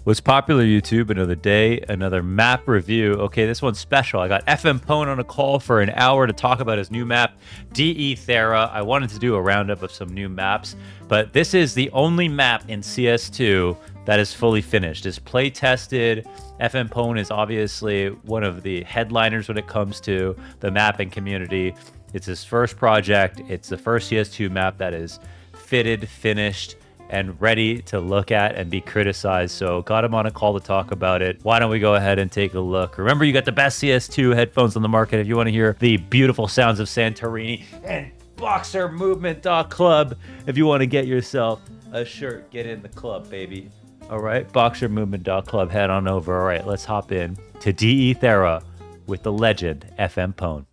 What's popular, YouTube? Another day, another map review. Okay, this one's special. I got FM Pone on a call for an hour to talk about his new map, DE Thera. I wanted to do a roundup of some new maps, but this is the only map in CS2 that is fully finished. It's play tested. FM Pone is obviously one of the headliners when it comes to the mapping community. It's his first project. It's the first CS2 map that is fitted, finished, and ready to look at and be criticized. So got him on a call to talk about it. Why don't we go ahead and take a look? Remember, you got the best CS2 headphones on the market if you want to hear the beautiful sounds of Santorini, and boxermovement.club if you want to get yourself a shirt. Get in the club, baby. All right, boxermovement.club, head on over. All right, let's hop in to DE Thera with the legend FM Pone.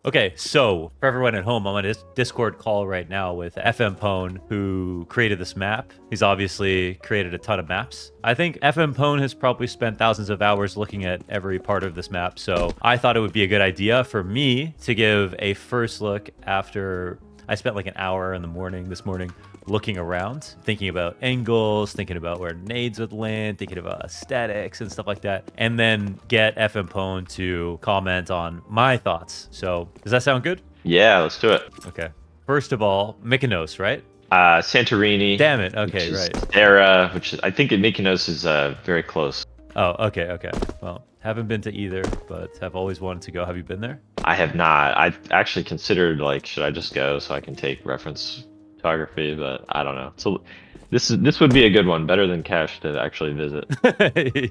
Okay, so for everyone at home, I'm on a Discord call right now with FM Pone, who created this map. He's obviously created a ton of maps. I think FM Pone has probably spent thousands of hours looking at every part of this map, so I thought it would be a good idea for me to give a first look after I spent like an hour in the morning this morning looking around, thinking about angles, thinking about where nades would land, thinking about aesthetics and stuff like that, and then get FM Pone to comment on my thoughts. So does that sound good? Yeah, let's do it. Okay. First of all, Mykonos, right? Santorini. Damn it. Okay, right. Thera, which I think Mykonos is very close. Oh, okay. Well, haven't been to either, but have always wanted to go. Have you been there? I have not. I actually considered, like, should I just go so I can take reference photography, but I don't know. So this would be a good one, better than Cash to actually visit.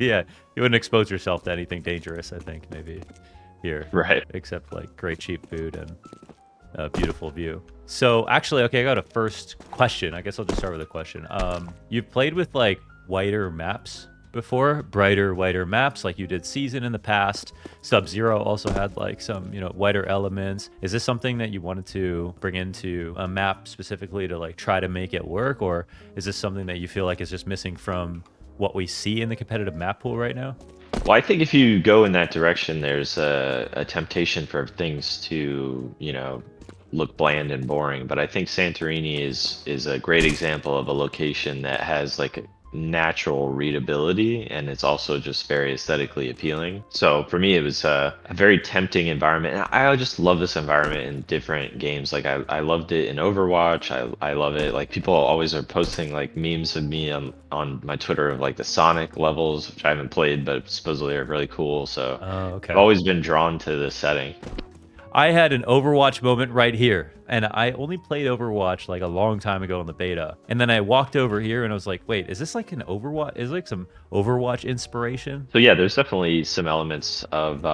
Yeah, you wouldn't expose yourself to anything dangerous, I think, maybe here. Right. Except like great cheap food and a beautiful view. So actually, okay, I got a first question. I guess I'll just start with a question. You've played with like whiter maps before, brighter, whiter maps, like you did Season in the past. Subzero also had like some, whiter elements. Is this something that you wanted to bring into a map specifically to like try to make it work, or is this something that you feel like is just missing from what we see in the competitive map pool right now? Well, I think if you go in that direction, there's a temptation for things to, look bland and boring. But I think Santorini is a great example of a location that has like natural readability, and it's also just very aesthetically appealing. So for me, it was a very tempting environment, and I just love this environment in different games. Like I loved it in Overwatch. I love it, like people always are posting like memes of me on my Twitter of like the Sonic levels, which I haven't played but supposedly are really cool. So okay. I've always been drawn to this setting. I had an Overwatch moment right here, and I only played Overwatch like a long time ago in the beta. And then I walked over here and I was like, wait, is this like an Overwatch? Is like some Overwatch inspiration? So yeah, there's definitely some elements of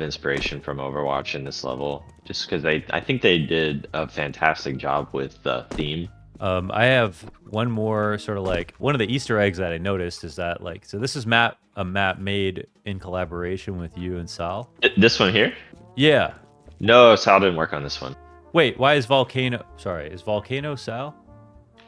inspiration from Overwatch in this level, just because I think they did a fantastic job with the theme. I have one more sort of like one of the Easter eggs that I noticed is that like, so this is a map made in collaboration with you and Sal. This one here? Yeah. No, Sal didn't work on this one. Wait, why is Volcano... Sorry, is Volcano Sal?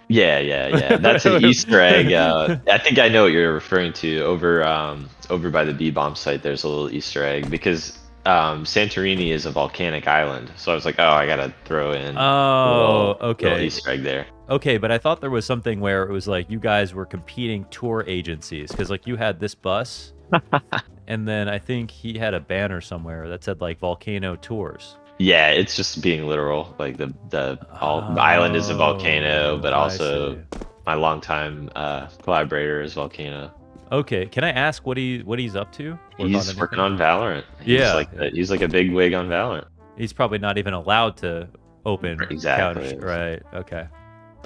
Yeah. That's an Easter egg. I think I know what you're referring to. Over by the B-bomb site, there's a little Easter egg because Santorini is a volcanic island. So I was like, oh, I gotta throw in a little Easter egg there. Okay, but I thought there was something where it was like you guys were competing tour agencies because like you had this bus... And then I think he had a banner somewhere that said like Volcano Tours. Yeah, it's just being literal. Like the island is a volcano, but also my longtime collaborator is Volcano. Okay, can I ask what he's up to? He's working on Valorant. He's like a big wig on Valorant. He's probably not even allowed to open exactly. Right. Okay.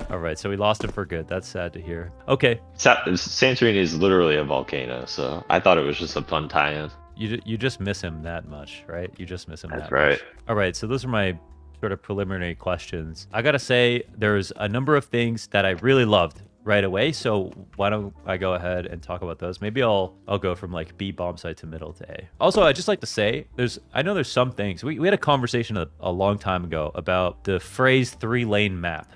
All right, so we lost him for good. That's sad to hear. Okay. Santorini is literally a volcano, so I thought it was just a fun tie-in. You just miss him that much, right? You just miss him that much. That's right. All right, so those are my sort of preliminary questions. I gotta say, there's a number of things that I really loved right away, so why don't I go ahead and talk about those? Maybe I'll go from like B bomb site to middle to A. Also, I'd just like to say, I know there's some things. We had a conversation a long time ago about the phrase 3-lane map.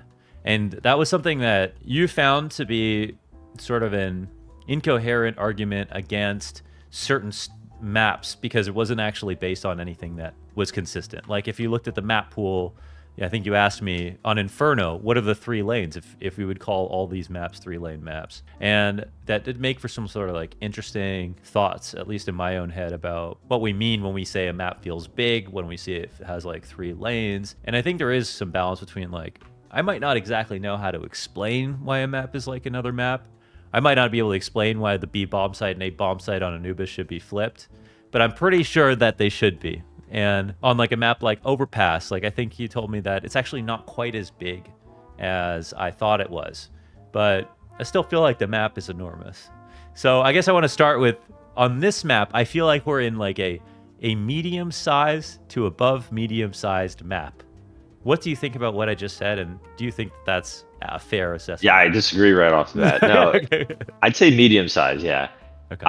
And that was something that you found to be sort of an incoherent argument against certain maps because it wasn't actually based on anything that was consistent. Like if you looked at the map pool Yeah, I think you asked me on Inferno, what are the 3 lanes if we would call all these maps 3-lane maps? And that did make for some sort of like interesting thoughts, at least in my own head, about what we mean when we say a map feels big, when we see it has like 3 lanes. And I think there is some balance between like, I might not exactly know how to explain why a map is like another map. I might not be able to explain why the B bomb site and A bomb site on Anubis should be flipped, but I'm pretty sure that they should be. And on like a map like Overpass, like I think you told me that it's actually not quite as big as I thought it was, but I still feel like the map is enormous. So I guess I want to start with, on this map, I feel like we're in like a medium sized to above medium sized map. What do you think about what I just said? And do you think that's a fair assessment? Yeah, I disagree right off the bat. No, Okay. I'd say medium size. Yeah. Okay.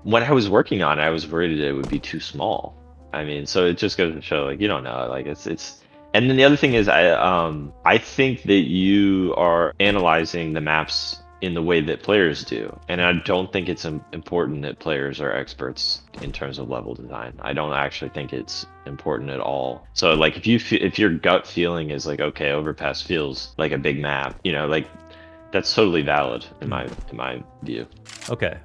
When I was working on it, I was worried that it would be too small. I mean, so it just goes to show, like, you don't know, like it's. And then the other thing is, I think that you are analyzing the maps in the way that players do, and I don't think it's important that players are experts in terms of level design. I don't actually think it's important at all. So, like, if your gut feeling is like, okay, Overpass feels like a big map, you know, like, that's totally valid in my view. Okay.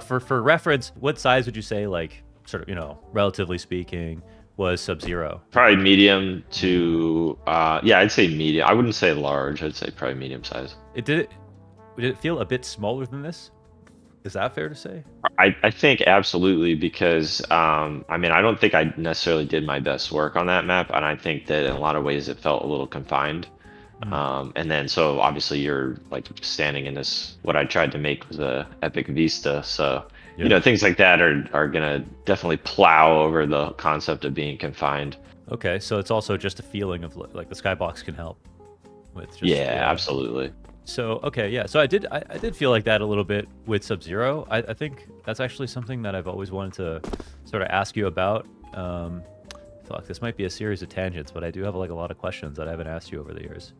For reference, what size would you say, like, sort of, you know, relatively speaking, was Subzero? Probably medium to, yeah, I'd say medium. I wouldn't say large. I'd say probably medium size. Did it feel a bit smaller than this? Is that fair to say? I think absolutely, because I mean, I don't think I necessarily did my best work on that map, and I think that in a lot of ways it felt a little confined. And then so obviously you're like standing in this, what I tried to make was a epic vista, so you know, things like that are gonna definitely plow over the concept of being confined. Okay, so it's also just a feeling of like the skybox can help with just, Yeah, absolutely. So okay, yeah. So I did feel like that a little bit with Subzero. I think that's actually something that I've always wanted to sort of ask you about. Fuck, this might be a series of tangents, but I do have like a lot of questions that I haven't asked you over the years.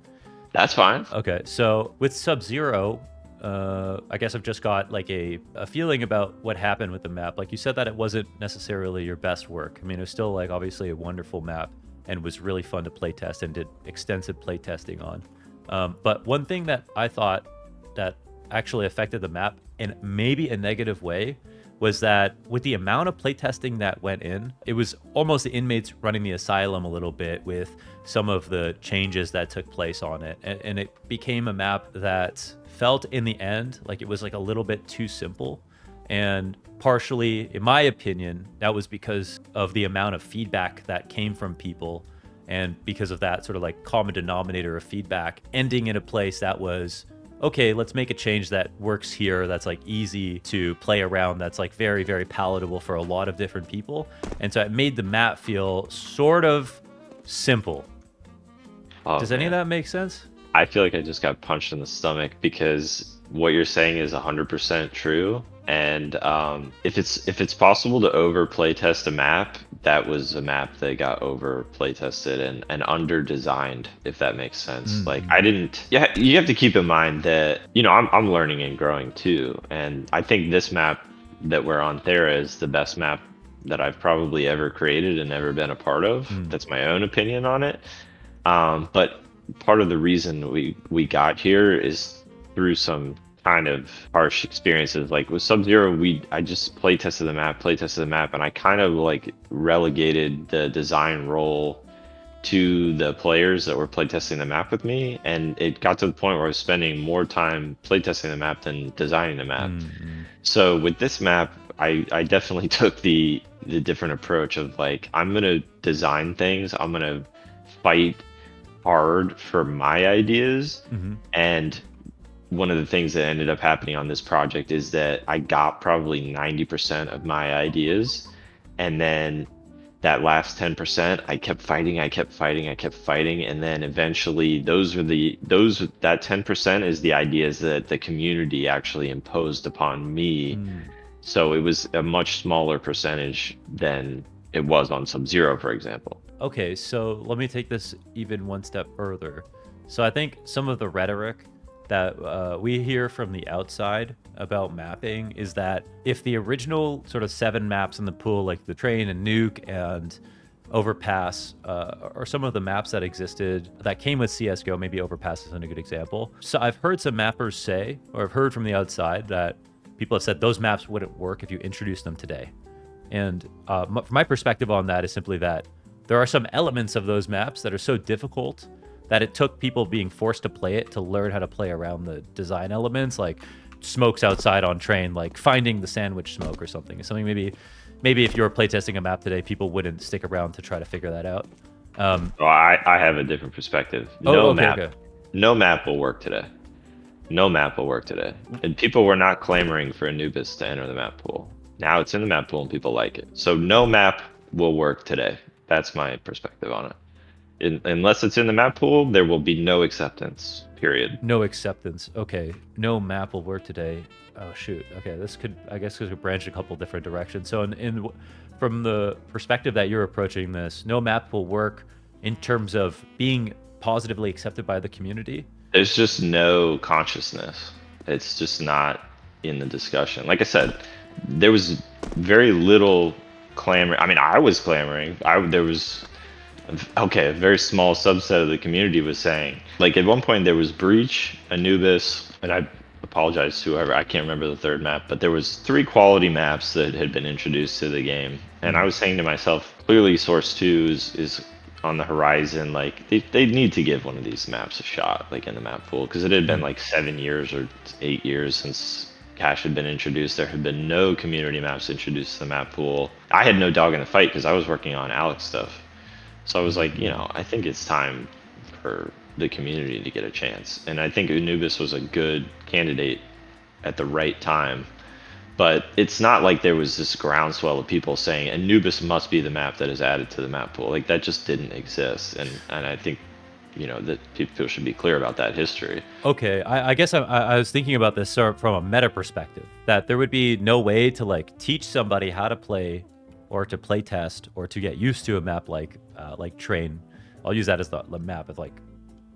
That's fine. Okay, so with Subzero, I guess I've just got like a feeling about what happened with the map. Like you said that it wasn't necessarily your best work. I mean, it was still like obviously a wonderful map and was really fun to play test and did extensive play testing on. But one thing that I thought that actually affected the map in maybe a negative way was that with the amount of playtesting that went in, it was almost the inmates running the asylum a little bit with some of the changes that took place on it. And it became a map that felt in the end like it was like a little bit too simple. And partially, in my opinion, that was because of the amount of feedback that came from people. And because of that sort of like common denominator of feedback ending in a place that was, okay, let's make a change that works here, that's like easy to play around, that's like very, very palatable for a lot of different people. And so it made the map feel sort of simple. Oh, Does any of that make sense? I feel like I just got punched in the stomach, because what you're saying is 100% true. And if it's possible to over playtest a map, that was a map that got over playtested and under designed, if that makes sense. Like, I didn't. Yeah, you have to keep in mind that, you know, I'm learning and growing too, and I think this map that we're on, Thera, is the best map that I've probably ever created and ever been a part of. That's my own opinion on it. But part of the reason we got here is through some kind of harsh experiences. Like with Subzero, I just play tested the map, and I kind of like relegated the design role to the players that were playtesting the map with me, and it got to the point where I was spending more time playtesting the map than designing the map. So with this map, I definitely took the different approach of like, I'm gonna design things, I'm gonna fight hard for my ideas. And one of the things that ended up happening on this project is that I got probably 90% of my ideas, and then that last 10%, I kept fighting, and then eventually that 10% is the ideas that the community actually imposed upon me. So it was a much smaller percentage than it was on Subzero, for example. Okay, so let me take this even one step further. So I think some of the rhetoric that we hear from the outside about mapping is that if the original sort of 7 maps in the pool, like the train and nuke and Overpass, or some of the maps that existed that came with CSGO, maybe Overpass isn't a good example. So I've heard some mappers say, or I've heard from the outside that people have said those maps wouldn't work if you introduced them today. And from my perspective on that is simply that there are some elements of those maps that are so difficult that it took people being forced to play it to learn how to play around the design elements, like smokes outside on train, like finding the sandwich smoke or something. It's something maybe if you were playtesting a map today, people wouldn't stick around to try to figure that out. Well, I have a different perspective. No map will work today. No map will work today. And people were not clamoring for Anubis to enter the map pool. Now it's in the map pool and people like it. So no map will work today. That's my perspective on it. Unless it's in the map pool, there will be no acceptance, period. No acceptance. Okay. No map will work today. Oh, shoot. Okay, this could, I guess, could branch a couple different directions. So from the perspective that you're approaching this, no map will work in terms of being positively accepted by the community? There's just no consciousness. It's just not in the discussion. Like I said, there was very little clamor. I mean, I was clamoring. There was, okay, a very small subset of the community was saying, like at one point there was Breach, Anubis, and I apologize to whoever, I can't remember the third map, but there was 3 quality maps that had been introduced to the game. And I was saying to myself, clearly Source 2 is on the horizon. Like they need to give one of these maps a shot, like in the map pool, because it had been like 7 years or 8 years since Cache had been introduced. There had been no community maps introduced to the map pool. I had no dog in the fight because I was working on Alex stuff. So I was like, you know, I think it's time for the community to get a chance. And I think Anubis was a good candidate at the right time. But it's not like there was this groundswell of people saying Anubis must be the map that is added to the map pool. Like that just didn't exist. And I think, you know, that people should be clear about that history. Okay, I guess I was thinking about this sort of from a meta perspective, that there would be no way to like teach somebody how to play or to play test or to get used to a map like Train. I'll use that as the map of like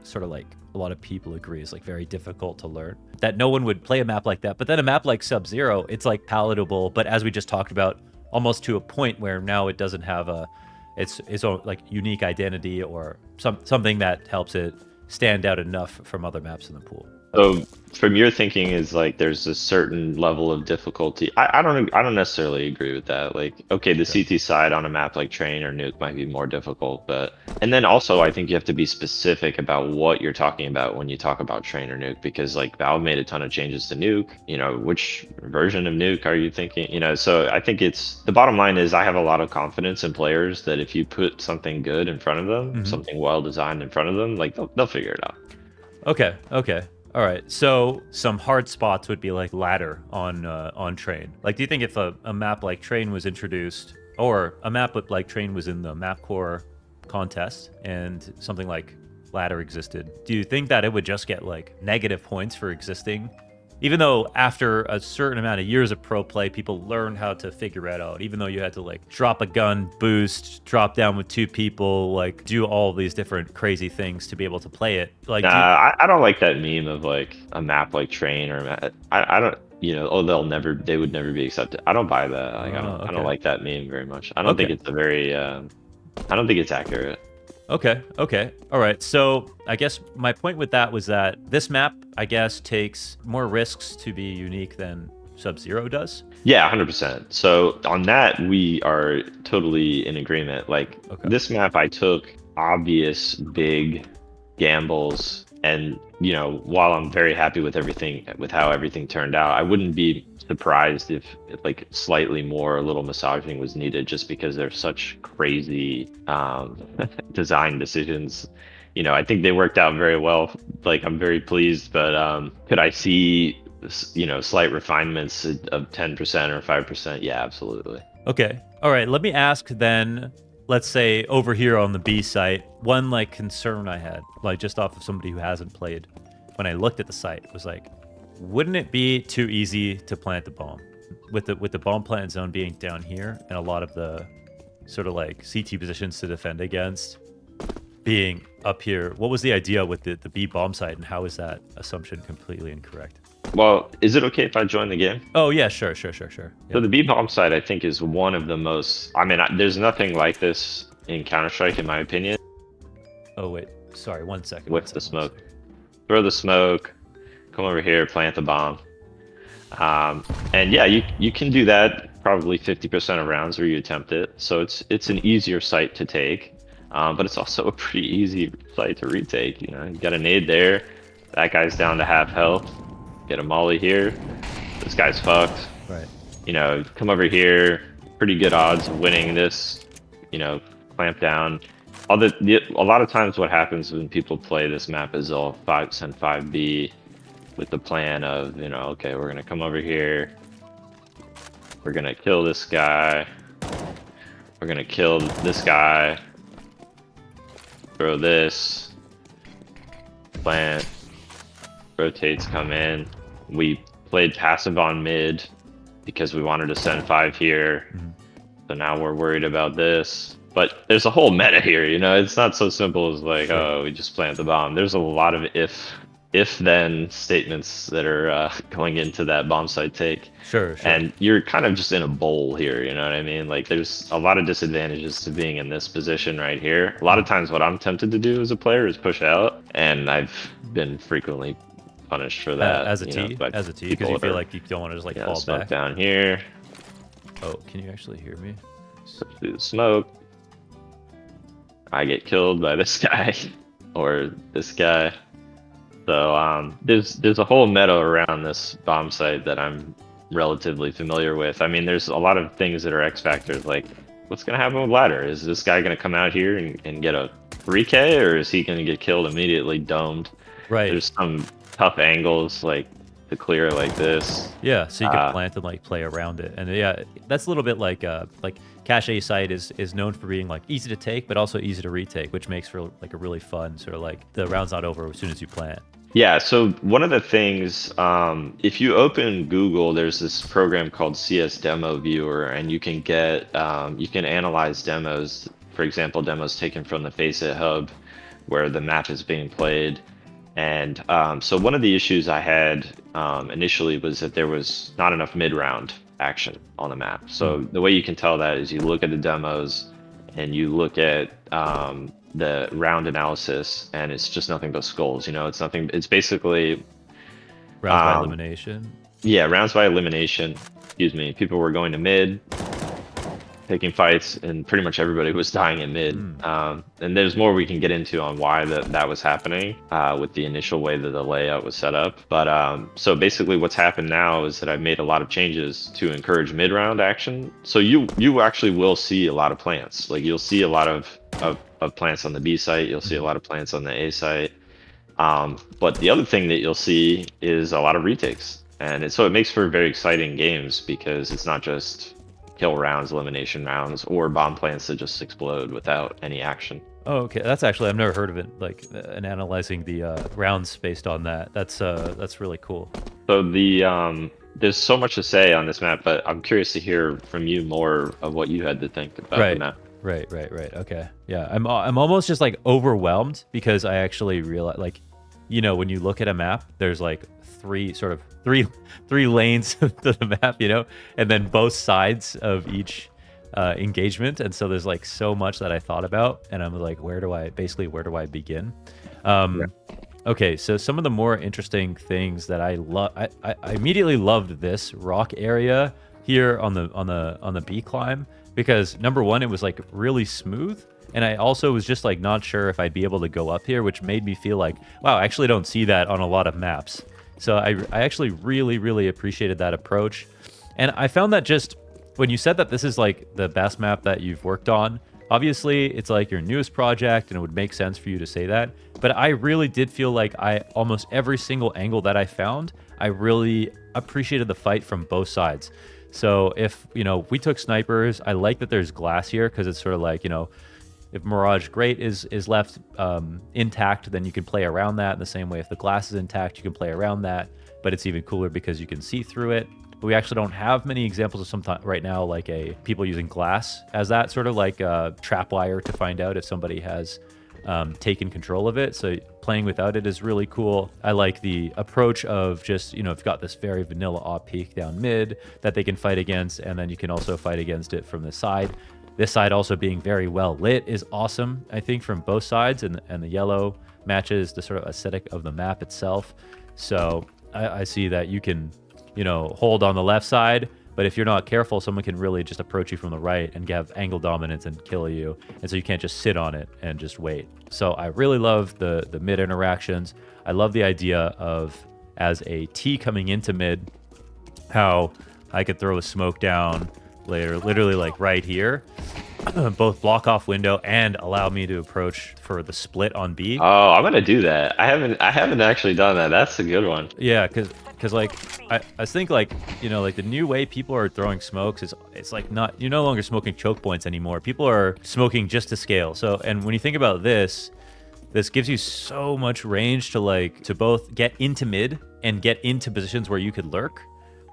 sort of like a lot of people agree is like very difficult to learn, that no one would play a map like that. But then a map like Subzero, it's like palatable, but as we just talked about, almost to a point where now it doesn't have its own like unique identity or something that helps it stand out enough from other maps in the pool. So from your thinking is like there's a certain level of difficulty. I don't necessarily agree with that. Like, okay, the CT side on a map like Train or Nuke might be more difficult, but and then also I think you have to be specific about what you're talking about when you talk about Train or Nuke, because like Valve made a ton of changes to Nuke. You know, which version of Nuke are you thinking? You know, so I think it's the bottom line is I have a lot of confidence in players that if you put something good in front of them, something well designed in front of them, like they'll figure it out. Okay. All right, so some hard spots would be like ladder on Train. Like, do you think if a map like Train was introduced, or a map like Train was in the map core contest, and something like ladder existed, do you think that it would just get like negative points for existing? Even though after a certain amount of years of pro play, people learned how to figure it out, even though you had to like drop a gun, boost, drop down with 2 people, like do all these different crazy things to be able to play it. Like, I don't like that meme of like a map like Train or I don't, you know, oh, they would never be accepted. I don't buy that. Like, I don't like that meme very much. I don't think it's a very, I don't think it's accurate. Okay. All right. So I guess my point with that was that this map, I guess, takes more risks to be unique than Subzero does. Yeah, 100%. So on that, we are totally in agreement. Like this map, I took obvious big gambles, and you know, while I'm very happy with everything, with how everything turned out, I wouldn't be surprised if like slightly more, a little massaging was needed, just because there's such crazy design decisions. You know, I think they worked out very well. Like, I'm very pleased, but could I see, you know, slight refinements of 10% or 5%? Yeah, absolutely. Okay. All right. Let me ask then, let's say over here on the B site, one like concern I had, like just off of somebody who hasn't played, when I looked at the site, was like, wouldn't it be too easy to plant the bomb with the bomb plant zone being down here and a lot of the sort of like CT positions to defend against being up here? What was the idea with the B bomb site, and how is that assumption completely incorrect? Well, is it okay if I join the game? Oh yeah, sure. So the B bomb site, I think, is one of the most, I mean, there's nothing like this in Counter-Strike, in my opinion, Oh wait, sorry, 1 second. with the smoke. Throw the smoke, come over here, plant the bomb. And yeah, you can do that probably 50% of rounds where you attempt it. So it's an easier site to take, but it's also a pretty easy site to retake. You know, you got a nade there. That guy's down to half health. Get a molly here. This guy's fucked. Right. You know, come over here. Pretty good odds of winning this. You know, clamp down. A lot of times what happens when people play this map is they'll send 5B with the plan of, you know, okay, we're gonna come over here. We're gonna kill this guy. We're gonna kill this guy. Throw this. Plant. Rotates come in. We played passive on mid because we wanted to send 5 here. So now we're worried about this. But there's a whole meta here, you know? It's not so simple as like, oh, we just plant the bomb. There's a lot of if-then statements that are going into that bomb site take. Sure. And you're kind of just in a bowl here, you know what I mean? Like, there's a lot of disadvantages to being in this position right here. A lot of times what I'm tempted to do as a player is push out, and I've been frequently punished for that. As a T, because you feel like you don't want to just like fall back. Down here. Oh, can you actually hear me? So through the smoke. I get killed by this guy or this guy. So there's a whole meta around this bomb site that I'm relatively familiar with. I mean, there's a lot of things that are X factors, like what's gonna happen with ladder? Is this guy gonna come out here and get a 3K, or is he gonna get killed immediately domed? Right. There's some tough angles like to clear like this. Yeah, so you can plant and like play around it. And yeah, that's a little bit like cache site is known for being like easy to take but also easy to retake, which makes for like a really fun sort of like the round's not over as soon as you plant. Yeah, so one of the things, if you open Google, there's this program called CS Demo Viewer, and you can get you can analyze demos, for example, demos taken from the Faceit Hub where the map is being played. And so one of the issues I had initially was that there was not enough mid-round action on the map. So the way you can tell that is you look at the demos and you look at the round analysis, and it's just nothing but skulls. You know, it's nothing. It's basically rounds by elimination. Yeah, rounds by elimination. Excuse me. People were going to mid, taking fights, and pretty much everybody was dying in mid. And there's more we can get into on why that was happening with the initial way that the layout was set up. But so basically what's happened now is that I've made a lot of changes to encourage mid-round action. So you actually will see a lot of plants. Like, you'll see a lot of plants on the B site. You'll see a lot of plants on the A site. But the other thing that you'll see is a lot of retakes. And so it makes for very exciting games because it's not just kill rounds, elimination rounds, or bomb plants that just explode without any action. Oh, okay. That's actually, I've never heard of it, like, and analyzing the rounds based on that. That's really cool. So there's so much to say on this map, but I'm curious to hear from you more of what you had to think about the map. Right. Okay. Yeah, I'm almost just like overwhelmed because I actually realize, like, you know, when you look at a map, there's like three lanes to the map, you know, and then both sides of each engagement, and so there's like so much that I thought about, and I'm like, where do I begin? Okay, so some of the more interesting things that I love, I immediately loved this rock area here on the B climb, because number one, it was like really smooth, and I also was just like not sure if I'd be able to go up here, which made me feel like, wow, I actually don't see that on a lot of maps. So I actually really appreciated that approach. And I found that just when you said that this is like the best map that you've worked on, obviously it's like your newest project and it would make sense for you to say that. But I really did feel like almost every single angle that I found, I really appreciated the fight from both sides. So if, you know, we took snipers, I like that there's glass here because it's sort of like, you know, if Mirage Great is left intact, then you can play around that. In the same way, if the glass is intact, you can play around that. But it's even cooler because you can see through it. But we actually don't have many examples of sometimes right now, like people using glass as that sort of like a trap wire to find out if somebody has taken control of it. So playing without it is really cool. I like the approach of just, you know, you've got this very vanilla op peak down mid that they can fight against, and then you can also fight against it from the side. This side also being very well lit is awesome, I think, from both sides, and the yellow matches the sort of aesthetic of the map itself. So I see that you can, you know, hold on the left side, but if you're not careful, someone can really just approach you from the right and have angle dominance and kill you. And so you can't just sit on it and just wait. So I really love the mid interactions. I love the idea of, as a T coming into mid, how I could throw a smoke down later, literally like right here, both block off window and allow me to approach for the split on B. Oh, I'm gonna do that. I haven't actually done that. That's a good one. Yeah, because like I think, like, you know, like the new way people are throwing smokes is, it's like, not, you're no longer smoking choke points anymore. People are smoking just to scale. So, and when you think about this gives you so much range to, like, to both get into mid and get into positions where you could lurk,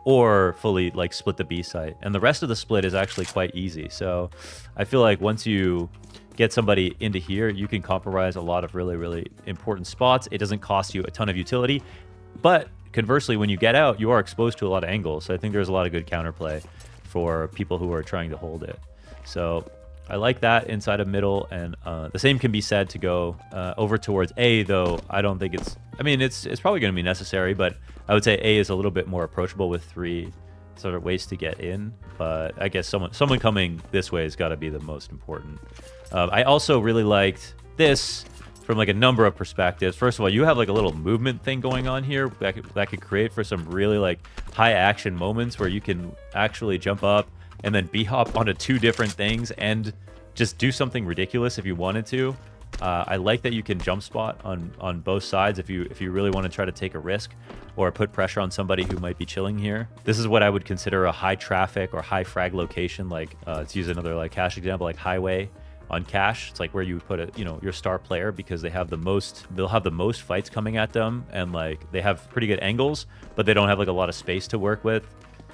or fully like split the B site. And the rest of the split is actually quite easy. So I feel like once you get somebody into here, you can compromise a lot of really, really important spots. It doesn't cost you a ton of utility, but conversely, when you get out, you are exposed to a lot of angles. So I think there's a lot of good counterplay for people who are trying to hold it. So I like that inside of middle, and the same can be said to go over towards A, though I don't think it's, I mean, it's probably going to be necessary, but I would say A is a little bit more approachable with 3 sort of ways to get in. But I guess someone coming this way has got to be the most important. I also really liked this from like a number of perspectives. First of all, you have like a little movement thing going on here that could create for some really like high action moments where you can actually jump up and then B-hop onto 2 different things and just do something ridiculous if you wanted to. I like that you can jump spot on both sides if you really want to try to take a risk or put pressure on somebody who might be chilling here. This is what I would consider a high traffic or high frag location. Like, let's use another like cash example, like highway on cash. It's like where you would put it, you know, your star player, because they'll have the most fights coming at them, and like they have pretty good angles, but they don't have like a lot of space to work with.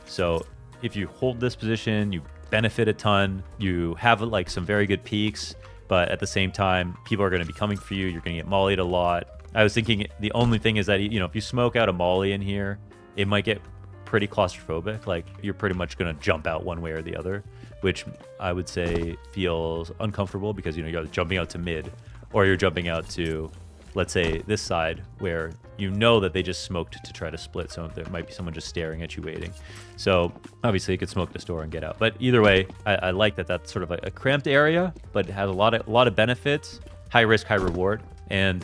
So if you hold this position, you benefit a ton. You have like some very good peaks, but at the same time, people are going to be coming for you. You're going to get mollied a lot. I was thinking the only thing is that, you know, if you smoke out a molly in here, it might get pretty claustrophobic. Like, you're pretty much going to jump out one way or the other, which I would say feels uncomfortable because, you know, you're jumping out to mid, or you're jumping out to, let's say, this side where you know that they just smoked to try to split. So there might be someone just staring at you waiting. So obviously you could smoke this door and get out. But either way, I like that that's sort of a cramped area, but it has a lot of benefits, high risk, high reward. And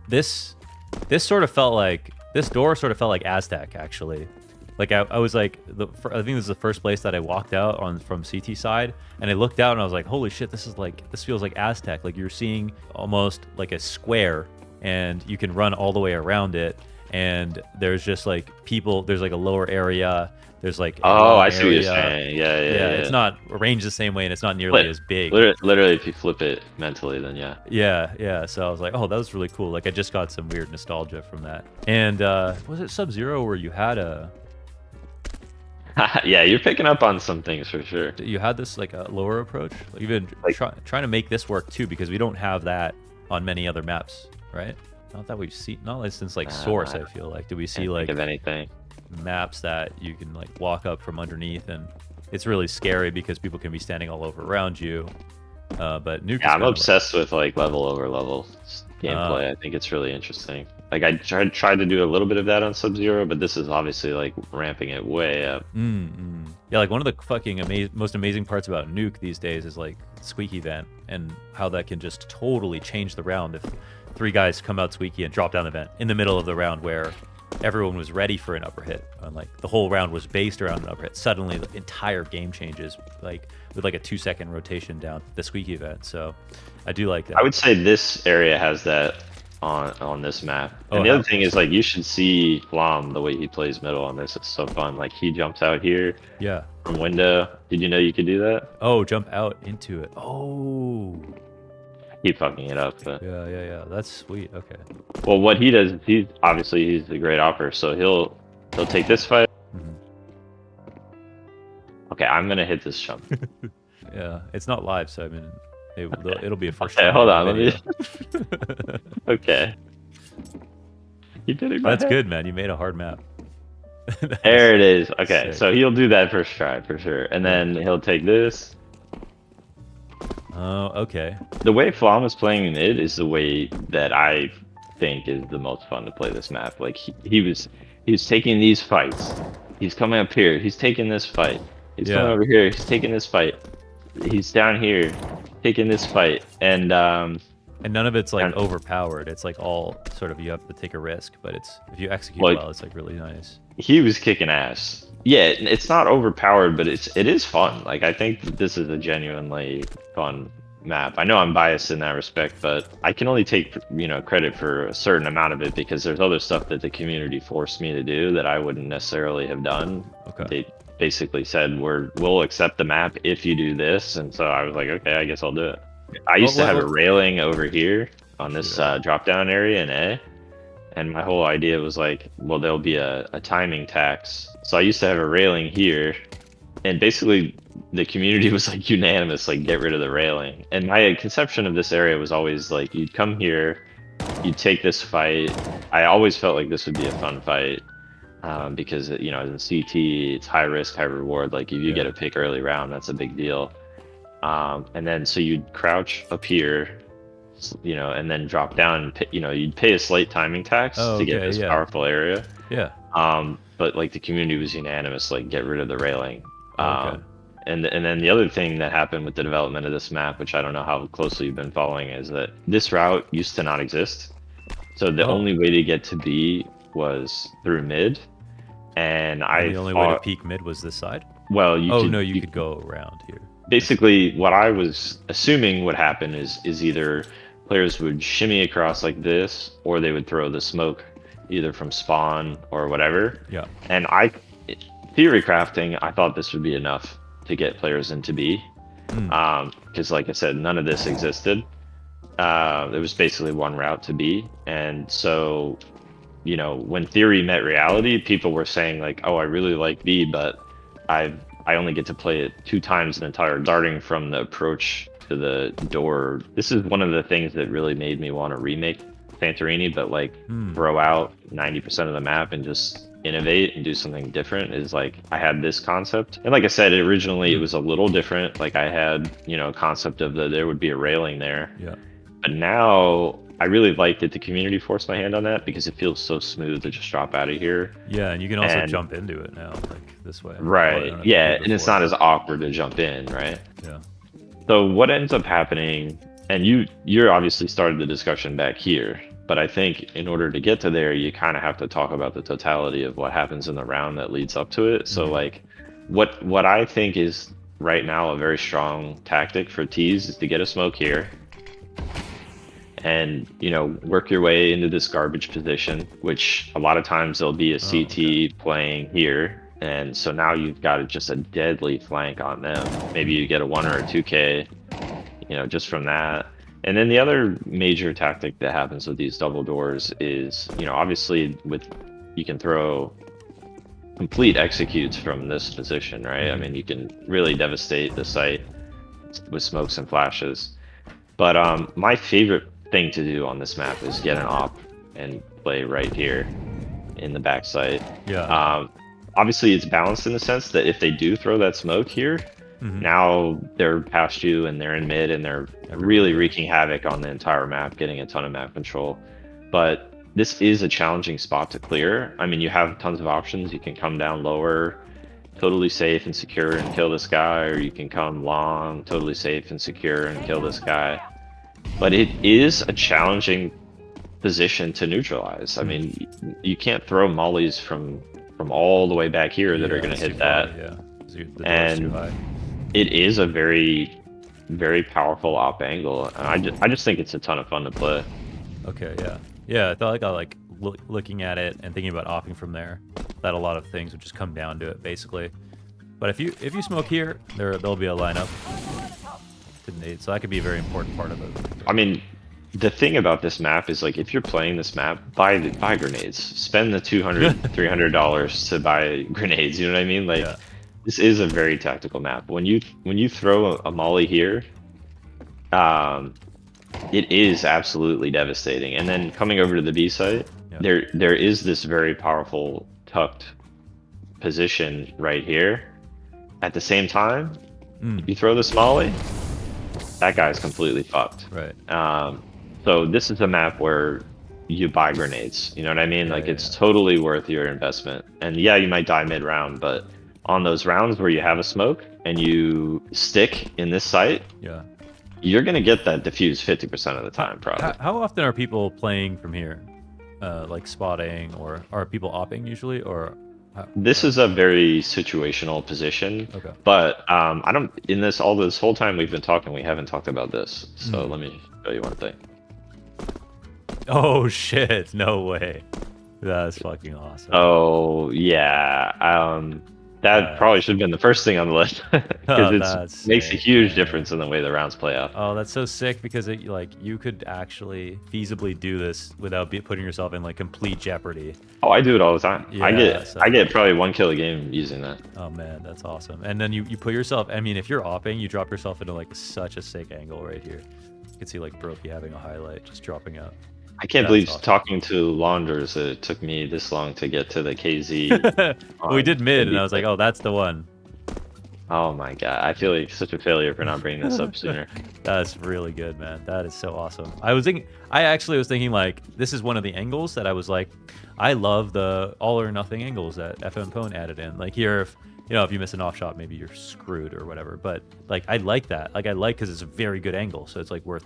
this sort of felt like, this door sort of felt like Aztec, actually. Like, I was like, I think this is the first place that I walked out on from CT side, and I looked out and I was like, holy shit, this feels like Aztec. Like, you're seeing almost like a square, and you can run all the way around it, and there's just like people, there's like a lower area, there's like I see what you're saying. Yeah. It's not arranged the same way, and it's not nearly as big. Literally, if you flip it mentally, then yeah. Yeah. So I was like, oh, that was really cool. Like, I just got some weird nostalgia from that. And was it Subzero where you had a... Yeah, you're picking up on some things for sure. You had this like a lower approach. Like, you've been trying to make this work too, because we don't have that on many other maps, right? Not that we've seen, not since like Source. I feel like, do we see like of anything maps that you can like walk up from underneath, and it's really scary because people can be standing all over around you. But Nuke. Yeah, I'm obsessed with like level over level gameplay. I think it's really interesting. Like, I tried to do a little bit of that on Subzero, but this is obviously like ramping it way up. Yeah, like one of the fucking most amazing parts about Nuke these days is like Squeaky Vent, and how that can just totally change the round if 3 guys come out Squeaky and drop down the vent in the middle of the round where everyone was ready for an upper hit, and like the whole round was based around an upper hit. Suddenly the entire game changes, like with like a 2-second rotation down the Squeaky Vent. So I do like that. I would say this area has that on this map. And the other thing is, like, you should see Flom, the way he plays middle on this. It's so fun. Like, he jumps out here from window. Did you know you could do that? Oh, jump out into it. Oh, Keep fucking it up, but yeah, that's sweet. Okay, well, what he does, he's a great offer, so he'll take this fight. Okay, I'm gonna hit this jump. Yeah, it's not live, so I mean, it'll be a first. Okay, hold on, let me. Okay, you did it. That's good, man. You made a hard map. There it is. Okay, so he'll do that first try for sure, and then he'll take this. Oh, okay. The way Flom is playing mid is the way that I think is the most fun to play this map. Like he was taking these fights. He's coming up here. He's taking this fight. He's coming Yeah. over here. He's taking this fight. He's down here taking this fight. And none of it's like And overpowered. It's like all sort of you have to take a risk, but it's if you execute like well, it's like really nice. he was kicking ass. Yeah, it's not overpowered, but it is fun. Like I think that this is a genuinely fun map. I know I'm biased in that respect, but I can only take credit for a certain amount of it because there's other stuff that the community forced me to do that I wouldn't necessarily have done. Okay. They basically said we'll accept the map if you do this, and so I was like, okay, I guess I'll do it. I used to have a railing over here on this drop down area in A. And my whole idea was like, well, there'll be a timing tax. So I used to have a railing here, and basically the community was like unanimous, like get rid of the railing. And my conception of this area was always like, you'd come here, you'd take this fight. I always felt like this would be a fun fight because in CT, it's high risk, high reward. Like if you get a pick early round, that's a big deal. And then so you'd crouch up here, and then drop down. You'd pay a slight timing tax to get this powerful area. Yeah. But like the community was unanimous, like get rid of the railing. Okay. And then the other thing that happened with the development of this map, which I don't know how closely you've been following, is that this route used to not exist. So the only way to get to B was through mid, and the only way to peek mid was this side. Well, you could go around here. Basically, what I was assuming would happen is either players would shimmy across like this, or they would throw the smoke either from spawn or whatever. Yeah. And theory crafting, I thought this would be enough to get players into B. Because like I said, none of this existed. There was basically one route to B. And so, when theory met reality, people were saying like, oh, I really like B, but I only get to play it 2 times an entire, starting from the approach to the door. This is one of the things that really made me want to remake Santorini, but like throw out 90% of the map and just innovate and do something different. Is like I had this concept, and like I said, originally it was a little different. Like I had a concept of there would be a railing there. Yeah. But now I really like that the community forced my hand on that because it feels so smooth to just drop out of here. Yeah, and you can also jump into it now, like this way. Right. Yeah, and it's not as awkward to jump in, right? Yeah. So what ends up happening, and you're obviously started the discussion back here, but I think in order to get to there, you kind of have to talk about the totality of what happens in the round that leads up to it. So like, what I think is right now a very strong tactic for tees is to get a smoke here, and work your way into this garbage position, which a lot of times there'll be a CT playing here, and so now you've got just a deadly flank on them. Maybe you get a 1 or a 2k just from that. And then the other major tactic that happens with these double doors is obviously you can throw complete executes from this position, right? I mean, you can really devastate the site with smokes and flashes. But my favorite thing to do on this map is get an op and play right here in the backside. Yeah. Obviously it's balanced in the sense that if they do throw that smoke here, now they're past you and they're in mid and they're really wreaking havoc on the entire map, getting a ton of map control. But this is a challenging spot to clear. I mean, you have tons of options. You can come down lower, totally safe and secure, and kill this guy, or you can come long, totally safe and secure, and kill this guy. But it is a challenging position to neutralize. I mean, you can't throw mollies from all the way back here that are going to hit that. And it is a very, very powerful op angle. And I just think it's a ton of fun to play. Okay, yeah. Yeah, I felt like looking at it and thinking about opping from there, that a lot of things would just come down to it, basically. But if you smoke here, there'll be a lineup to nade, so that could be a very important part of it. I mean, the thing about this map is like if you're playing this map, buy grenades. Spend the $200, $300 to buy grenades. You know what I mean? Like this is a very tactical map. When you throw a molly here, it is absolutely devastating. And then coming over to the B site, there is this very powerful tucked position right here. At the same time, if you throw this molly, that guy's completely fucked. Right. So this is a map where you buy grenades. You know what I mean? Yeah, Like yeah, it's totally worth your investment. And yeah, you might die mid round, but on those rounds where you have a smoke and you stick in this site, yeah. you're gonna get that diffuse 50% of the time, probably. How often are people playing from here? Like spotting, or are people opping usually, or? This is a very situational position, Okay. but I don't. In this all this whole time we've been talking, we haven't talked about this. So let me show you one thing. Oh shit! No way. That's fucking awesome. Oh yeah, that probably should have been the first thing on the list because it makes a huge difference in the way the rounds play out. Oh, that's so sick because it like you could actually feasibly do this without putting yourself in like complete jeopardy. Oh, I do it all the time. Yeah, I get probably 1 kill a game using that. Oh man, that's awesome. And then you put yourself. I mean, if you're opping, you drop yourself into like such a sick angle right here. You can see like Brokey having a highlight, just dropping out. I can't believe talking to launders. It took me this long to get to the KZ. Well, we did mid, and I was like, oh, that's the one. Oh my god, I feel like such a failure for not bringing this up sooner. That's really good, man. That is so awesome. I actually was thinking like, this is one of the angles that I was like, I love the all or nothing angles that FM Pwn added in. Like here, if you miss an off shot, maybe you're screwed or whatever. But like, I like that. Like I like because it's a very good angle, so it's like worth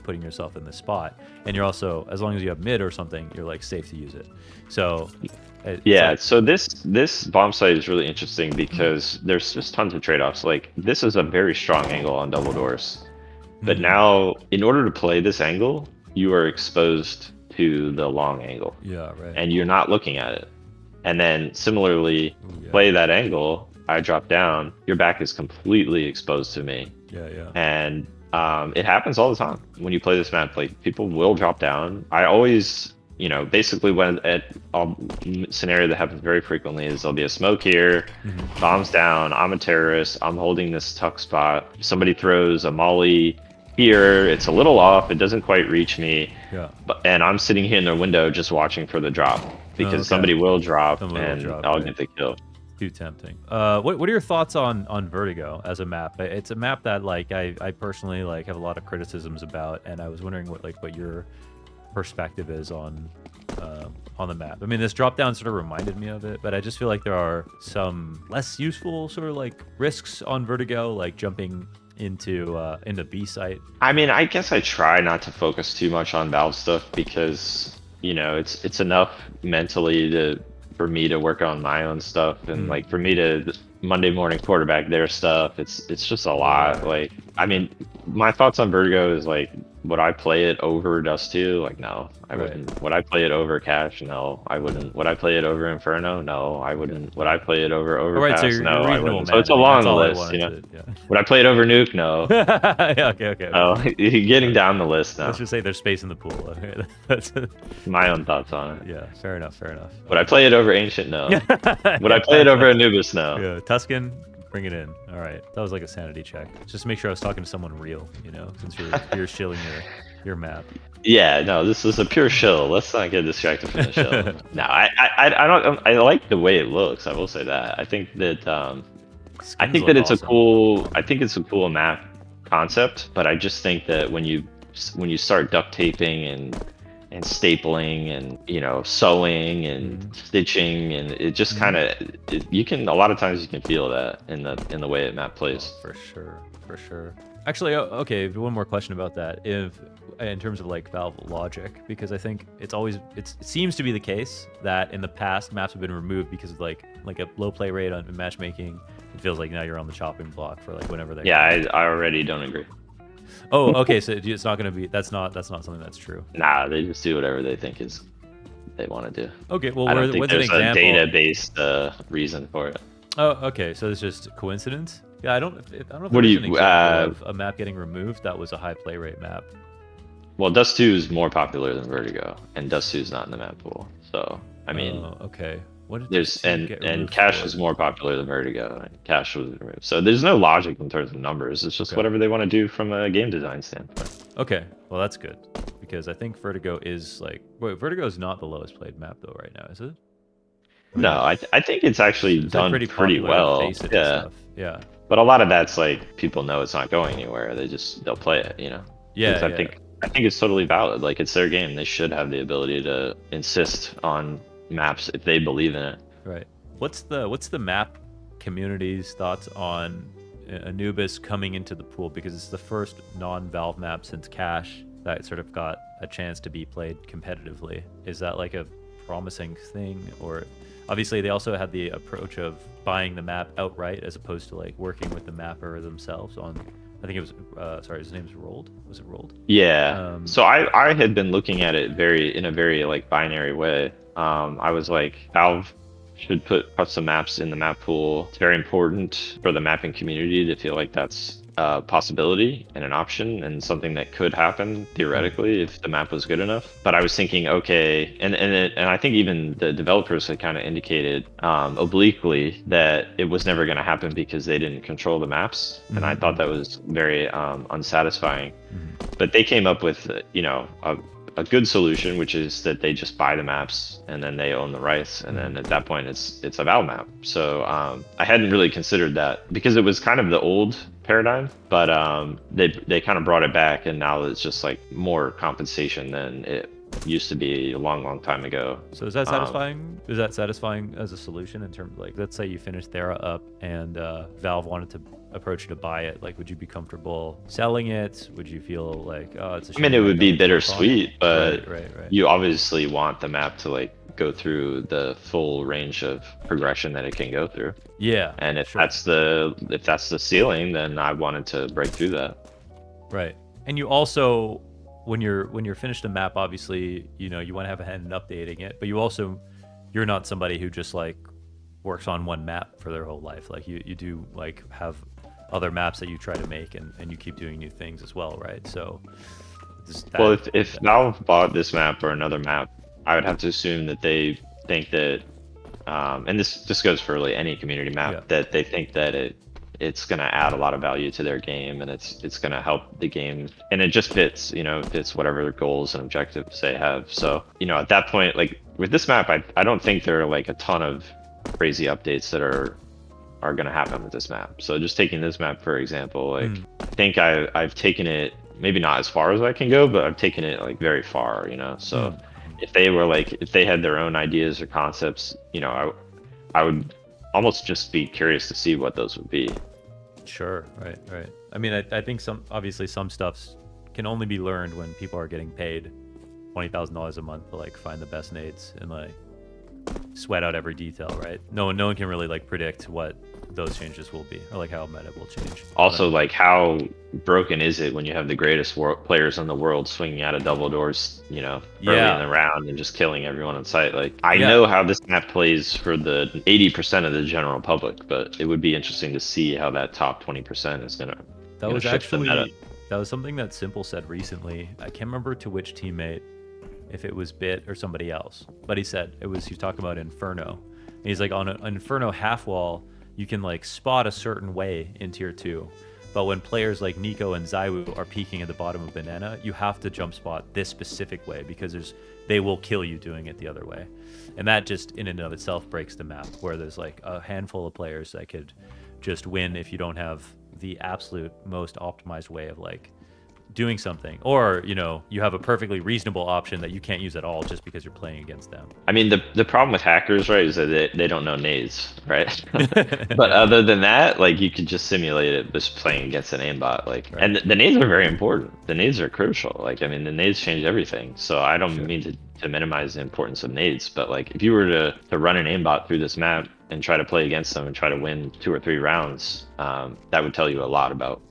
putting yourself in the spot. And you're also, as long as you have mid or something, you're like safe to use it. So. Yeah, like, so this bomb site is really interesting because there's just tons of trade-offs. Like this is a very strong angle on double doors, but now in order to play this angle, you are exposed to the long angle. Yeah, right. And you're not looking at it. And then similarly, play that angle. I drop down. Your back is completely exposed to me. Yeah, yeah. And it happens all the time when you play this map. Like people will drop down. I always. Basically when scenario that happens very frequently is there'll be a smoke here, bombs down, I'm a terrorist, I'm holding this tuck spot, somebody throws a molly here, it's a little off, it doesn't quite reach me, and I'm sitting here in the window just watching for the drop, because somebody will drop and I'll get the kill. Too tempting. What are your thoughts on Vertigo as a map? It's a map that like I personally like have a lot of criticisms about, and I was wondering what your perspective is on the map. I mean, this drop down sort of reminded me of it, but I just feel like there are some less useful sort of like risks on Vertigo, like jumping into B site. I mean, I guess I try not to focus too much on Valve stuff because it's enough mentally for me to work on my own stuff, and like for me to Monday morning quarterback their stuff. It's just a lot. Like, I mean, my thoughts on Vertigo is like, would I play it over Dust 2? Like, no, I wouldn't. Would I play it over Cash? No, I wouldn't. Would I play it over Inferno? No, I wouldn't. Would I play it over Overpass? So no, I wouldn't. So it's a long list, Would I play it over Nuke? No. Okay. Oh, you're getting down the list now. Let's just say there's space in the pool. Okay. That's my own thoughts on it. Yeah, fair enough. Would I play it over Ancient? No. Would I play it over Anubis? No. Yeah, Tuscan, bring it in. All right, that was like a sanity check. Just make sure I was talking to someone real, since you're shilling your map. Yeah, no, this is a pure shill. Let's not get distracted from the shill. No, I don't. I like the way it looks. I will say that. I think that it's awesome. I think it's a cool map concept, but I just think that when you start duct taping and stapling and sewing and stitching, and it just kind of a lot of times you can feel that in the way that map plays. Oh, for sure. Actually, okay, one more question about that. In terms of like Valve logic, because I think it seems to be the case that in the past maps have been removed because of like a low play rate on matchmaking. It feels like now you're on the chopping block for like whenever they. Yeah, I already don't agree. Oh, okay. So it's not going to be. That's not something that's true. Nah, they just do whatever they think they want to do. Okay, well, I don't think there's a data-based reason for it. Oh, okay. So it's just coincidence. Yeah, I don't know if what do you an example of a map getting removed that was a high play rate map. Well, Dust 2 is more popular than Vertigo, and Dust 2 is not in the map pool. So I mean, okay. What did and Cash is more popular than Vertigo, and Cash was removed. So there's no logic in terms of numbers. It's just whatever they want to do from a game design standpoint. Okay, well that's good, because I think Vertigo is Vertigo is not the lowest played map though right now, is it? No, I think it's actually done pretty well. Yeah. But But a lot of that's like people know it's not going anywhere. They'll play it, you know. Because Yeah, yeah. I think it's totally valid. Like it's their game. They should have the ability to insist on maps if they believe in it. Right. What's the map community's thoughts on Anubis coming into the pool, because it's the first non-Valve map since Cache that sort of got a chance to be played competitively. Is that like a promising thing? Or obviously they also had the approach of buying the map outright as opposed to like working with the mapper themselves on, I think it was sorry, his name's Rolled. Was it Rolled? Yeah. So I had been looking at it in a very like binary way. I was like, Valve should put custom maps in the map pool. It's very important for the mapping community to feel like that's a possibility and an option and something that could happen theoretically if the map was good enough. But I was thinking, okay, and I think even the developers had kind of indicated obliquely that it was never going to happen because they didn't control the maps, and I thought that was very unsatisfying. But they came up with a good solution, which is that they just buy the maps and then they own the rights, and then at that point it's a Valve map. So I hadn't really considered that because it was kind of the old paradigm, but they kind of brought it back, and now it's just like more compensation than it used to be a long time ago. So is that satisfying? Is that satisfying as a solution in terms of like, let's say you finish Thera up and Valve wanted to approach you to buy it, like would you be comfortable selling it? Would you feel like, oh, it's a shame? I mean, it would be bittersweet, but right. You obviously want the map to like go through the full range of progression that it can go through. Yeah. And if that's the ceiling, then I wanted to break through that. Right. And you also, when you're finished a map, obviously, you want to have a hand in updating it, but you're not somebody who just like works on one map for their whole life. Like you do like have other maps that you try to make, and you keep doing new things as well, right? So well, if Valve bought this map or another map, I would have to assume that they think that and this goes for really any community map, that they think that it's going to add a lot of value to their game, and it's going to help the game, and it just fits whatever their goals and objectives they have. So at that point, like with this map, I don't think there are like a ton of crazy updates that are going to happen with this map. So just taking this map for example, like I think I've taken it maybe not as far as I can go, but I've taken it like very far, so if they had their own ideas or concepts, I would almost just be curious to see what those would be. Sure, right. I mean, I think obviously some stuffs can only be learned when people are getting paid $20,000 a month to like find the best nades and like sweat out every detail, right? No one can really like predict what those changes will be, or like how meta will change. Also, like how broken is it when you have the greatest players in the world swinging out of double doors, early in the round and just killing everyone on sight? Like I know how this map plays for the 80% of the general public, but it would be interesting to see how that top 20% is gonna. That was actually something that Simple said recently. I can't remember to which teammate, if it was Bit or somebody else, but he said he was talking about Inferno. And he's like, on an Inferno half wall, you can like spot a certain way in tier 2, but when players like Nico and Zywoo are peeking at the bottom of Banana, you have to jump spot this specific way because they will kill you doing it the other way. And that just in and of itself breaks the map, where there's like a handful of players that could just win if you don't have the absolute most optimized way of like doing something, or you have a perfectly reasonable option that you can't use at all just because you're playing against them. I mean, the problem with hackers, right, is that they don't know nades, right? But other than that, like you could just simulate it just playing against an aimbot, like and the nades are very important. The nades are crucial. Like I mean, the nades change everything. So I don't mean to minimize the importance of nades, but like if you were to run an aimbot through this map and try to play against them and try to win 2 or 3 rounds, that would tell you a lot about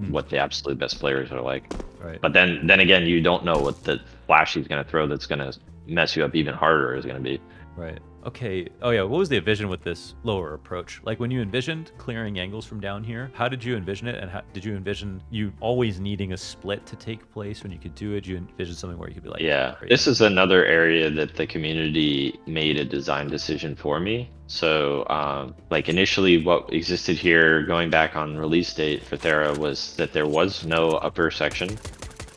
what the absolute best players are like. Right. But then again, you don't know what the flash he's going to throw that's going to mess you up even harder is going to be. Right. Okay. Oh yeah. What was the vision with this lower approach? Like when you envisioned clearing angles from down here, how did you envision it? And how did you envision you always needing a split to take place when you could do it? Did you envision something where you could be like, yeah, this is another area that the community made a design decision for me. So like initially what existed here going back on release date for Thera was that there was no upper section.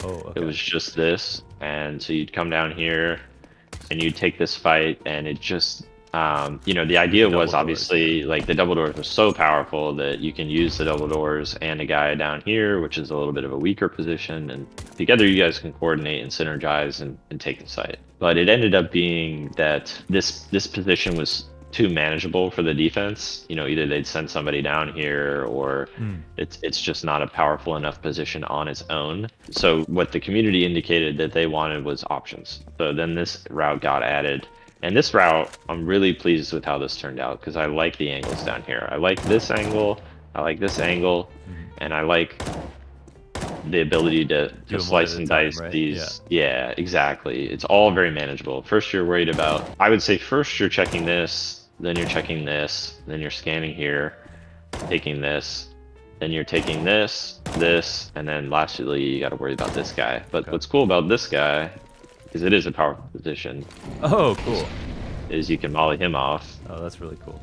Oh, okay. It was just this. And so you'd come down here and you'd take this fight, and it just You know, the idea Double was doors, obviously like the double doors were so powerful that you can use the double doors and a guy down here, which is a little bit of a weaker position, and together you guys can coordinate and synergize and take the site. But it ended up being that this position was too manageable for the defense. You know, either they'd send somebody down here, or it's just not a powerful enough position on its own. So what the community indicated that they wanted was options. So then this route got added. And this route, I'm really pleased with how this turned out, because I like the angles down here. I like this angle, I like this angle, and I like the ability to them slice one and at a time, dice right? these. Yeah, exactly. It's all very manageable. First, you're worried about, I would say first you're checking this, then you're checking this, then you're scanning here, taking this, then you're taking this, this, and then lastly, you got to worry about this guy. But what's cool about this guy, because it is a powerful position, Oh, cool. is you can molly him off, Oh, that's really cool.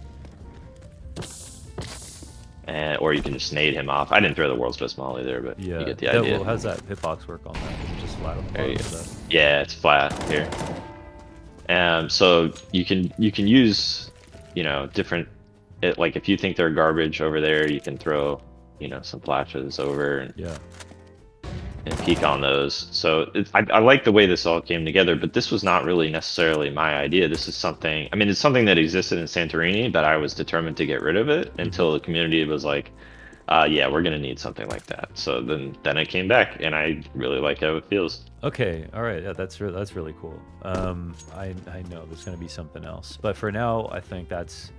or you can just nade him off. I didn't throw the world's best molly there, but Yeah. you get the idea. Well, how's that hitbox work on that? Is it just flat on the There you bottom? go. Is that... Yeah, it's flat here. So you can use, you know, different, like if you think they're garbage over there, you can throw, you know, some flashes over and peek on those. So I like the way this all came together, but this was not really necessarily my idea. This is something, I mean, it's something that existed in Santorini, but I was determined to get rid of it until the community was like, yeah, we're gonna need something like that. So then I came back, and I really like how it feels. Okay, all right, yeah, that's really cool. I know there's gonna be something else, but for now, I think that's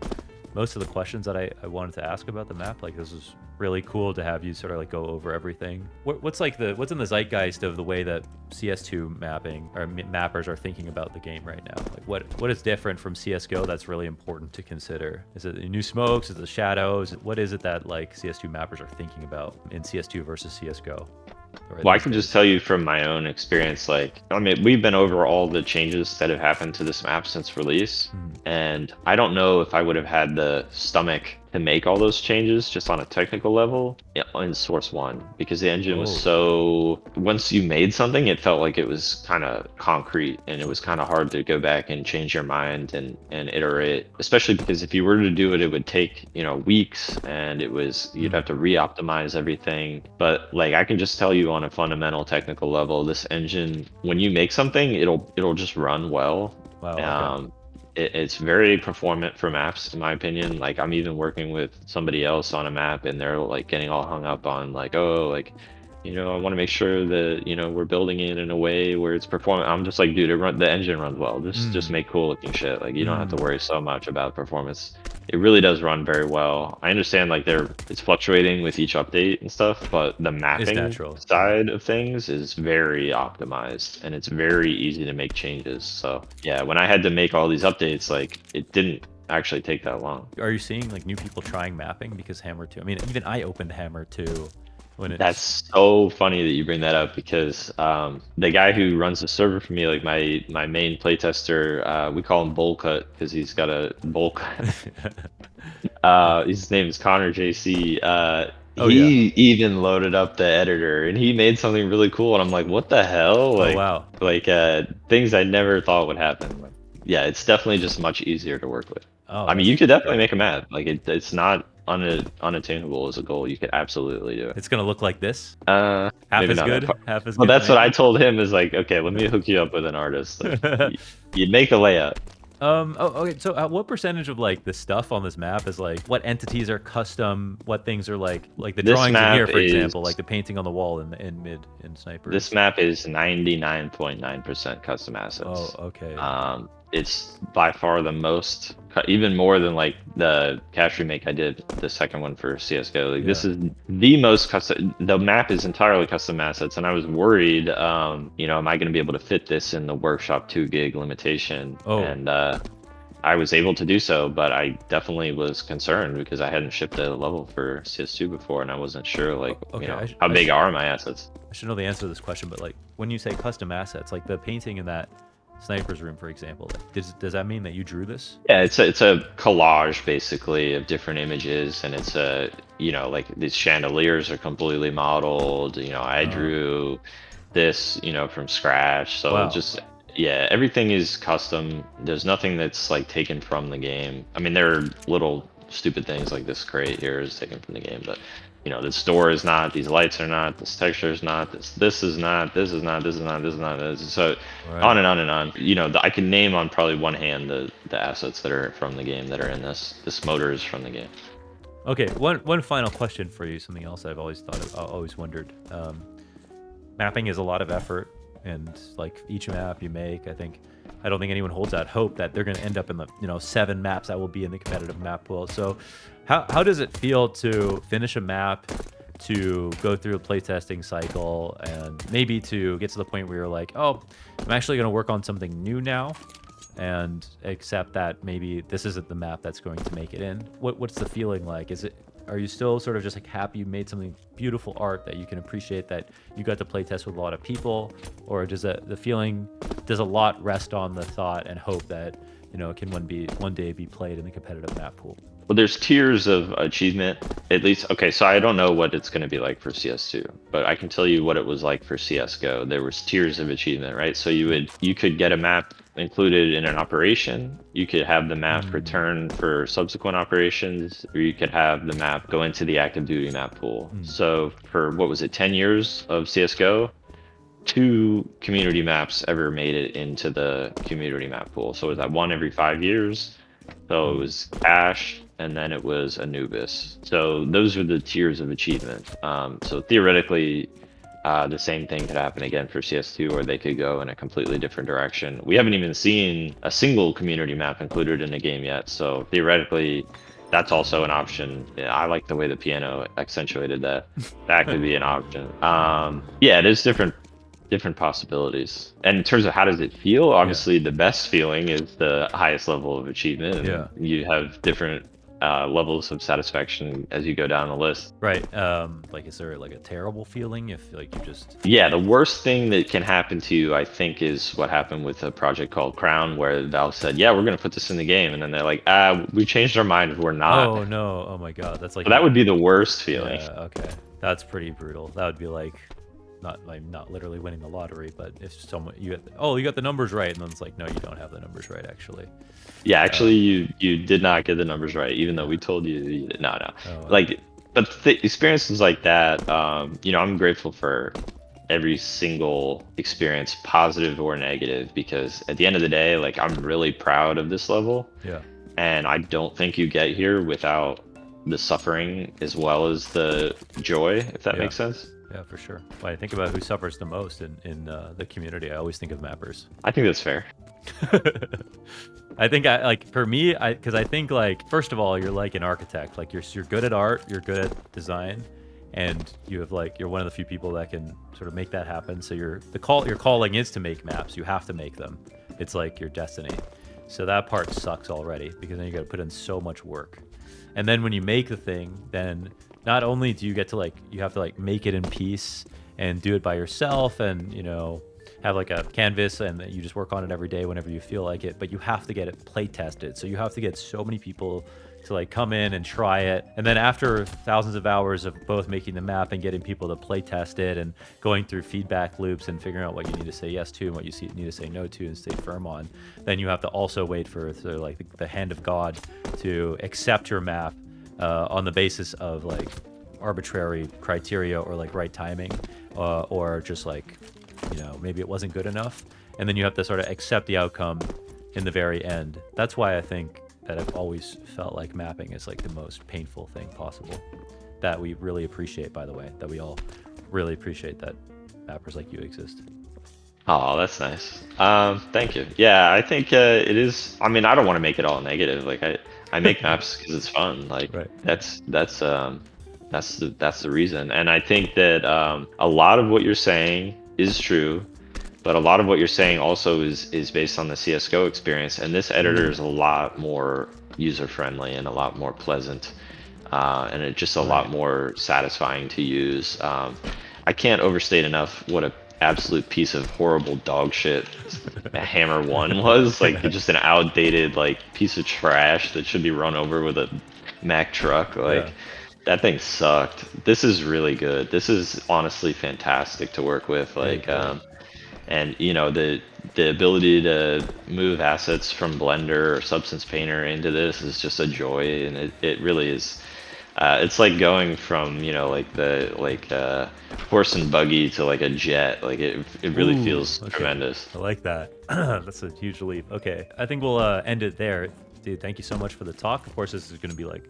most of the questions that I wanted to ask about the map. Like, this was really cool to have you sort of like go over everything. What's in the zeitgeist of the way that CS2 mapping or mappers are thinking about the game right now? Like, what is different from CS:GO that's really important to consider? Is it the new smokes? Is it the shadows? What is it that like CS2 mappers are thinking about in CS2 versus CS:GO? Well, I can just tell you from my own experience, like, I mean, we've been over all the changes that have happened to this map since release, and I don't know if I would have had the stomach to make all those changes just on a technical level in Source 1, because the engine was so, once you made something, it felt like it was kind of concrete, and it was kind of hard to go back and change your mind and iterate, especially because if you were to do it, it would take, you know, weeks, and you'd have to re-optimize everything. But like, I can just tell you on a fundamental technical level, this engine, when you make something, it'll just run well. Wow. Okay. It's very performant for maps, in my opinion. Like, I'm even working with somebody else on a map, and they're like getting all hung up on like, oh, like, you know, I want to make sure that, you know, we're building it in a way where it's performant. I'm just like, dude, the engine runs well. Just make cool looking shit. Like, you don't have to worry so much about performance. It really does run very well. I understand like it's fluctuating with each update and stuff, but the mapping side of things is very optimized, and it's very easy to make changes. So yeah, when I had to make all these updates, like, it didn't actually take that long. Are you seeing like new people trying mapping because Hammer 2? I mean, even I opened Hammer 2 when it's... That's so funny that you bring that up, because the guy who runs the server for me, like my main playtester, we call him Bowl Cut because he's got a bowl cut. His name is Connor JC. He even loaded up the editor, and he made something really cool, and I'm like, what the hell? Like, like things I never thought would happen. Like, yeah, it's definitely just much easier to work with. I mean, you could definitely make a map. Like, it's not unattainable as a goal. You could absolutely do it. It's gonna look like this? Half as good? Half as good? Well, that's what I told him, is like, okay, let me hook you up with an artist. Like, you'd make a layout. Okay, so what percentage of like the stuff on this map is like, what entities are custom, what things are like the drawings in here, for example, like the painting on the wall in Sniper? This map is 99.9% custom assets. Oh, okay. It's by far the most, even more than like the cache remake I did, the second one for CS:GO. Like, this is the most custom. The map is entirely custom assets, and I was worried, you know, am I going to be able to fit this in the workshop 2 gig limitation? And I was able to do so, but I definitely was concerned because I hadn't shipped a level for CS2 before, and I wasn't sure, like, you know, how big are my assets. I should know the answer to this question, but like, when you say custom assets, like the painting in that Sniper's room, for example, does that mean that you drew this? Yeah, it's a collage basically of different images, and it's a, you know, like, these chandeliers are completely modeled. You know, I drew this, you know, from scratch. So Yeah, everything is custom. There's nothing that's like taken from the game. I mean, there are little stupid things like this crate here is taken from the game, but you know, this door is not, these lights are not, this texture is not, this is not, this is not, this is not, this is not, this is so on Right. and on and on. You know, I can name on probably one hand the assets that are from the game that are in this. This motor is from the game. Okay, one final question for you. Something else I've always thought of, always wondered. Mapping is a lot of effort, and like each map you make, I don't think anyone holds out hope that they're going to end up in the 7 maps that will be in the competitive map pool. So, how does it feel to finish a map, to go through a playtesting cycle, and maybe to get to the point where you're like, oh, I'm actually going to work on something new now, and accept that maybe this isn't the map that's going to make it in? What's the feeling like? Are you still sort of just like happy you made something beautiful art that you can appreciate, that you got to play test with a lot of people, or does does a lot rest on the thought and hope that it can one day be played in the competitive map pool? Well, there's tiers of achievement, at least. Okay, so I don't know what it's going to be like for CS2, but I can tell you what it was like for CS:GO. There was tiers of achievement, right? So you could get a map included in an operation. You could have the map return for subsequent operations, or you could have the map go into the active duty map pool. So for what was it, 10 years of CS:GO, 2 community maps ever made it into the community map pool. So it was that one every 5 years. So it was Ash, and then it was Anubis. So those are the tiers of achievement. So theoretically, the same thing could happen again for CS2, or they could go in a completely different direction. We haven't even seen a single community map included in a game yet. So theoretically, that's also an option. Yeah, I like the way the piano accentuated that. That could be an option. Yeah, there's different possibilities. And in terms of how does it feel, obviously the best feeling is the highest level of achievement. And Yeah. you have different levels of satisfaction as you go down the list. Right. Like, is there like a terrible feeling if like you just? Yeah, the worst thing that can happen to you, I think, is what happened with a project called Crown, where Valve said, yeah, we're going to put this in the game. And then they're like, we changed our mind, we're not. Oh no! Oh my God! That's like So that would be the worst feeling. Yeah. Okay. That's pretty brutal. That would be like not literally winning the lottery, but if someone you got the numbers right, and then it's like, no, you don't have the numbers right actually. Yeah, actually, you did not get the numbers right, even though we told you. No. Oh, Like, but the experiences like that, I'm grateful for every single experience, positive or negative, because at the end of the day, like, I'm really proud of this level, yeah. and I don't think you get here without the suffering as well as the joy, if that makes sense. Yeah, for sure. When I think about who suffers the most in the community, I always think of mappers. I think that's fair. I think for me, because I think, like, first of all, you're like an architect. Like, you're good at art, you're good at design, and you're one of the few people that can sort of make that happen. So your calling is to make maps. You have to make them. It's like your destiny. So that part sucks already, because then you got to put in so much work. And then when you make the thing, then not only do you get to you have to make it in peace and do it by yourself, and have like a canvas, and you just work on it every day whenever you feel like it, but you have to get it play tested. So you have to get so many people to come in and try it, and then after thousands of hours of both making the map and getting people to play test it and going through feedback loops and figuring out what you need to say yes to and what you need to say no to and stay firm on, then you have to also wait for the hand of God to accept your map on the basis of arbitrary criteria, or right timing, or just maybe it wasn't good enough, and then you have to sort of accept the outcome in the very end. That's why I think that I've always felt like mapping is the most painful thing possible, that we really appreciate, by the way, that we all really appreciate that mappers like you exist. Oh, that's nice. Thank you. Yeah, I think it is. I mean, I don't want to make it all negative. Like, I make maps because it's fun. Like, right. that's the reason. And I think that a lot of what you're saying is true, but a lot of what you're saying also is based on the CS:GO experience. And this editor is a lot more user friendly and a lot more pleasant, and it's just a lot more satisfying to use. I can't overstate enough what a absolute piece of horrible dog shit Hammer 1 was. Just an outdated piece of trash that should be run over with a Mack truck. That thing sucked. This is really good. This is honestly fantastic to work with. And the ability to move assets from Blender or Substance Painter into this is just a joy, and it really is. It's like going from horse and buggy to like a jet. Like it really Ooh, feels okay. tremendous. I like that. That's a huge leap. Okay, I think we'll end it there. Dude, thank you so much for the talk. Of course, this is going to be like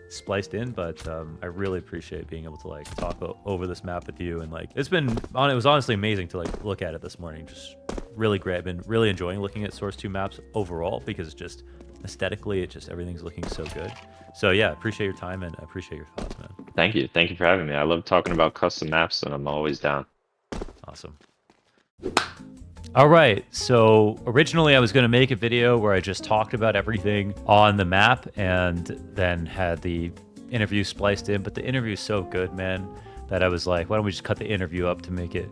spliced in, but I really appreciate being able to like talk over this map with you. And like it was honestly amazing to like look at it this morning. Just really great. I've been really enjoying looking at Source 2 maps overall, because just aesthetically everything's looking so good. So yeah, appreciate your time and appreciate your thoughts, man. Thank you for having me. I love talking about custom maps, and I'm always down. Awesome. All right, so originally I was going to make a video where I just talked about everything on the map and then had the interview spliced in, but the interview is so good, man, that I was like, why don't we just cut the interview up to make it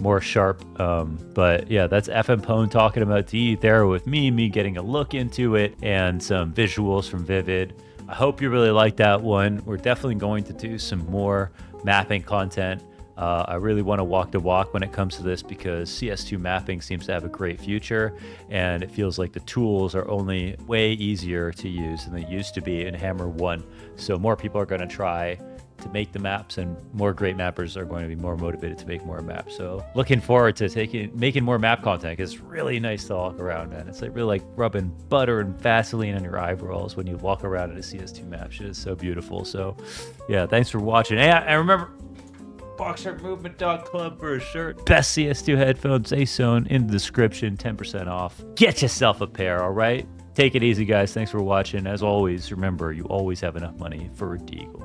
more sharp? But yeah, that's FM Pone talking about DE Thera with me getting a look into it and some visuals from Vivid. I hope you really like that one. We're definitely going to do some more mapping content. I really want to walk the walk when it comes to this, because CS2 mapping seems to have a great future, and it feels like the tools are only way easier to use than they used to be in Hammer 1. So more people are going to try to make the maps, and more great mappers are going to be more motivated to make more maps. So looking forward to making more map content, because it's really nice to walk around, man. It's like really like rubbing butter and Vaseline on your eyebrows when you walk around in a CS2 map. Shit is so beautiful. So yeah, thanks for watching. Hey, I remember boxermovement.club for a shirt. Best CS2 headphones, ASON in the description, 10% off. Get yourself a pair, all right? Take it easy, guys. Thanks for watching. As always, remember, you always have enough money for a deagle.